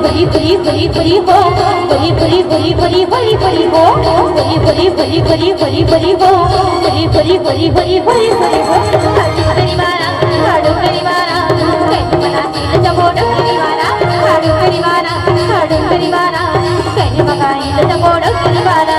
भरी भरी भरी भरी हो भरी भरी भरी भरी भरी भरी हो भरी भरी भरी भरी भरी भरी हो भरी भरी भरी भरी भरी भरी हो हाडू करीवारा कैन मना दिल जबोड करीवारा हाडू करीवारा कैन मगा दिल जबोड करीवारा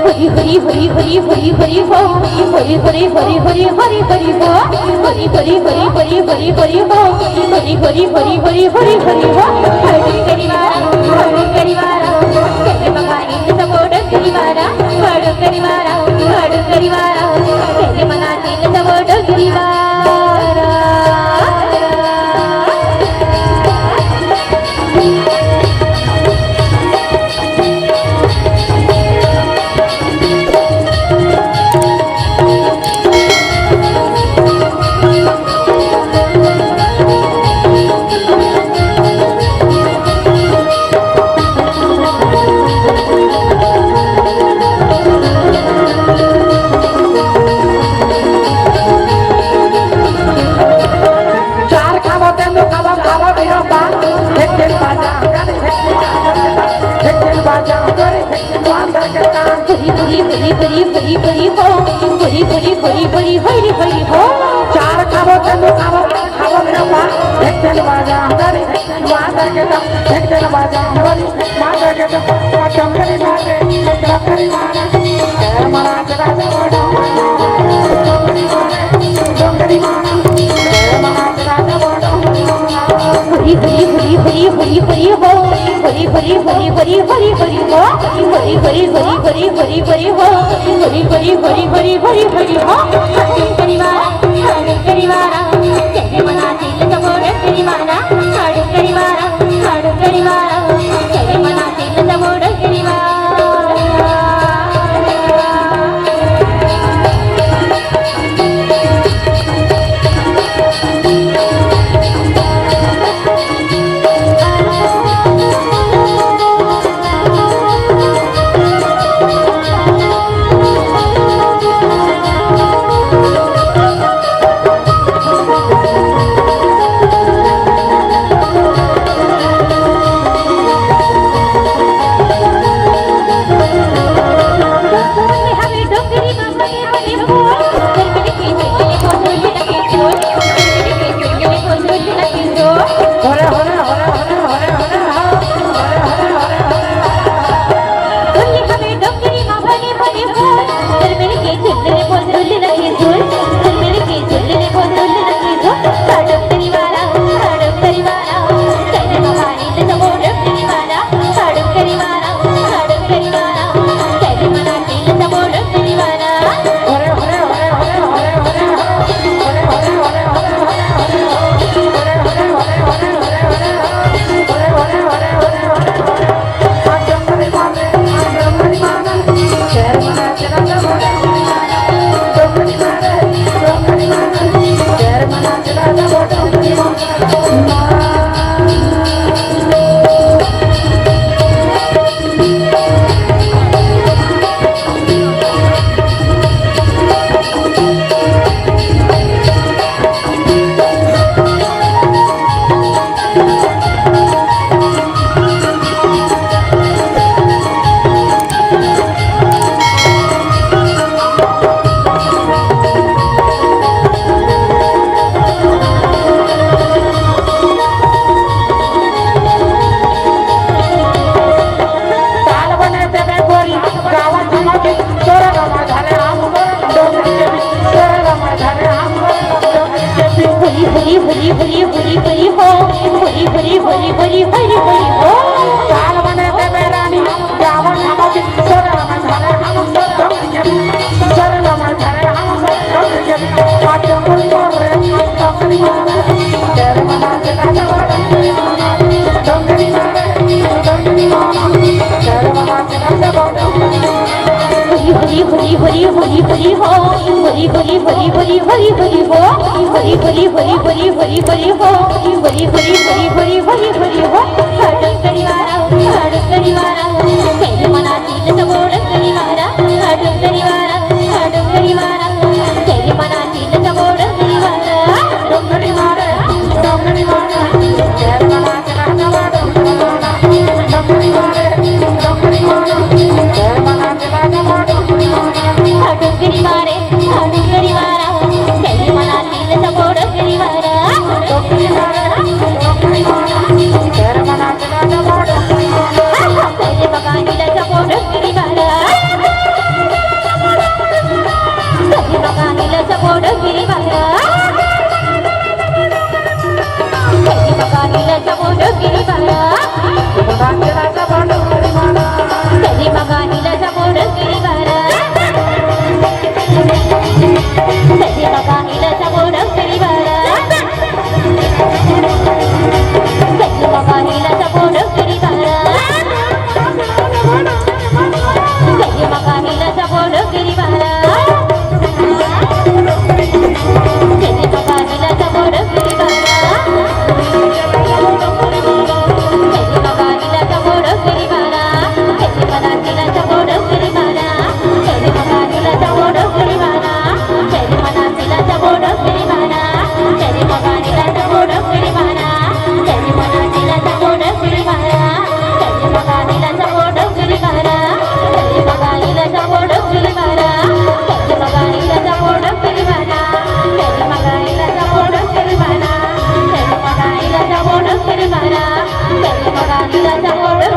हरी हरी हरी हरी हरी हो हरी हरी हरी हरी हरी हरी हो हरी हरी हरी हरी हरी हरी हो हरी हरी हरी हरी हरी हरी हो हाडू करीवारा कैन मगा दिल जबोड करीवारा हाडू करीवारा कैन मगा दिल जबोड करीवारा भरी भरी भरी हो भरी भरी भरी भरी हरी हरी हो चार खाबो तेंदु खाबो खाबो मेरा बा एक तेल बाजा हमारी माता के दम एक तेल बाजा हमारी माता के दम चमकरी मारे चमकरी मारे कैर मना चला चला चमकरी मारे कैर मना चला चला हरी हरी हरी हरी हरी हरी हो हरी हरी हरी हरी हरी हरी हो हरी हरी हरी हरी हरी हरी हो हरी हरी हरी हरी हरी हरी हो हाडू करीवारा कैन मना दिल जबोड करीवारा हाडू करीवारा कैन मना दिल जबोड करीवारा हरी हरी हरी हो हरी हरी हरी हरी हरी हरी हो हरी हरी हरी हरी हरी हरी हो हरी हरी हरी हरी हरी हरी हो डोंगरीवारा तेरी मनातील जवळ डोंगरीवारा डोंगरीवारा डोंगरीवारा तेरी मनातील जवळ डोंगरीवारा डोंगरी मारे डोंगरी मारे तेरे मनातील जवळ डोंगरी मारे डोंगरी मारे तेरे मनातील जवळ डोंगरी मारे डोंगरीवारे डोंगरीवारा तेरी मनातील जवळ डोंगरीवारा डोंगरी मारे डोंगरी मारे तेरे मनातील जवळ डोंगरी मारे तेरे बगानीला जवळ डोंगरीवारा तेरी बगानीला जवळ डोंगरीवारा तेरी बगानीला जवळ डोंगरीवारा मनातील जवळ डोंगरी मारे तेरी बगानीला जवळ डोंगरीवारा तेरी बगानीला जवळ डोंगरीवारा तेरी बगानीला जवळ डोंगरीवारा तेरी बगानीला जवळ डोंगरीवारा तेरी बगानीला जवळ डोंगरीवारा तेरी बगानीला जवळ डोंगरीवारा तेरी मनातीला जवळ डोंगरीवारा तेरी बगानीला जवळ डोंगरीवारा तेरी मनातीला जवळ डोंगरीवारा तेरी बगानीला जवळ डोंगरीवारा तेरी मनातीला जवळ डोंगरीवारा तेरी बगानीला जवळ डोंगरीवारा तेरी बगानीला जवळ डोंगरीवारा तेरी बगानीला जवळ डोंगरीवारा तेरी बगानीला जवळ डोंगरीवारा तेरी बगानीला जवळ डोंगरीवारा तेरी बगानीला जवळ